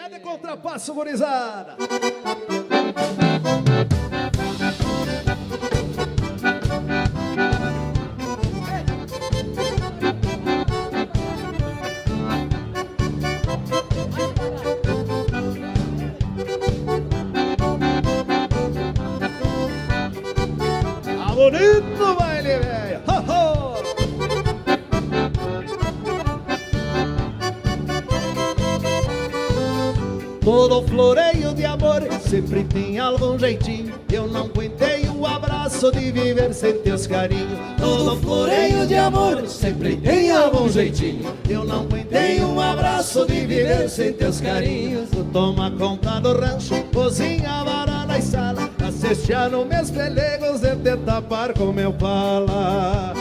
Cadê contrapasso, gurizada? Tá bonito o baile, velho! Ho, ho! Todo floreio de amor sempre tem algum jeitinho. Eu não aguentei o abraço de viver sem teus carinhos. Todo floreio de amor sempre tem algum jeitinho. Eu não aguentei um abraço de viver sem teus carinhos. Tu toma conta do rancho, cozinha, varanda e sala, assistia no meus pelegos e te tapar com meu pala.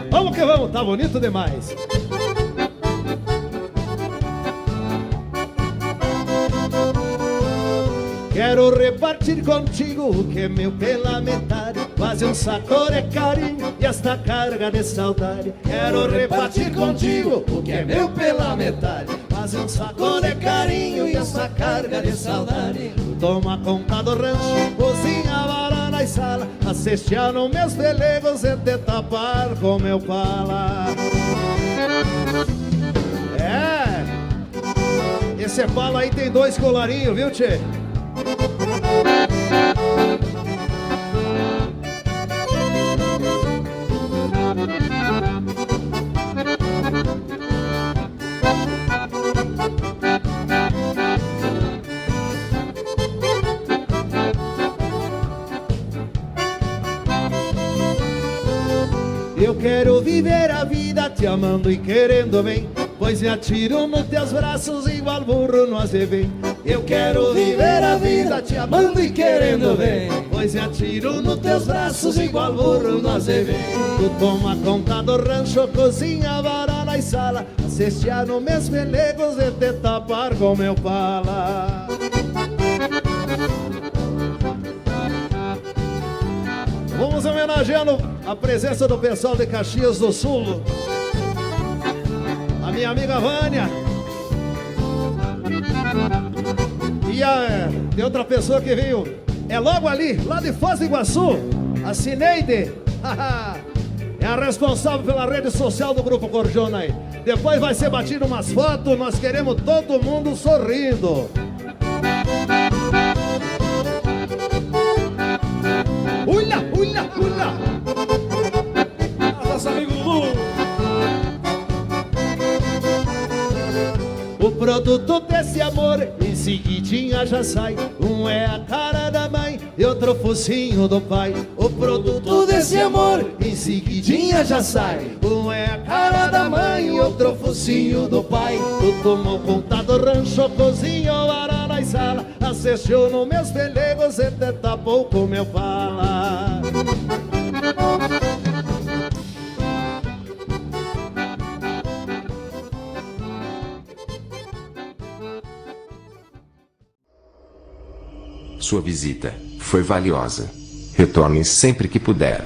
Vamos que vamos, tá bonito demais. Quero repartir contigo o que é meu pela metade, quase um saco de carinho e esta carga de saudade. Quero repartir contigo o que é meu pela metade, quase um saco de carinho e esta carga de saudade. Toma conta do rancho, cozinha, varanda e sala, assistia nos meus pelegos e te tapar com meu pala. É, esse pala aí tem 2 colarinhos, viu, tchê? Eu quero viver a vida te amando e querendo bem, pois me atiro nos teus braços igual burro no azevém. Eu quero viver a vida te amando e querendo bem, pois me atiro nos teus braços igual burro no azevém. Tu toma conta do rancho, cozinha, varanda e sala, assistia nos meus pelegos e te tapar com meu pala. Vamos homenageando a presença do pessoal de Caxias do Sul, a minha amiga Vânia. E tem outra pessoa que veio, é logo ali, lá de Foz do Iguaçu, a Cineide. É a responsável pela rede social do Grupo Cordiona aí. Depois vai ser batido umas fotos, nós queremos todo mundo sorrindo. Ulha, ulha, ulha. Nosso amigo Lu. O produto desse amor em seguidinha já sai. Um é a cara da mãe e outro focinho do pai. O produto desse amor em seguidinha já sai. Um é a cara da mãe e outro focinho do pai. Tu tomou conta do rancho, cozinhou, varanda e sala, assistiu nos meus pelegos e te tapou com meu pala. Sua visita foi valiosa. Retorne sempre que puder.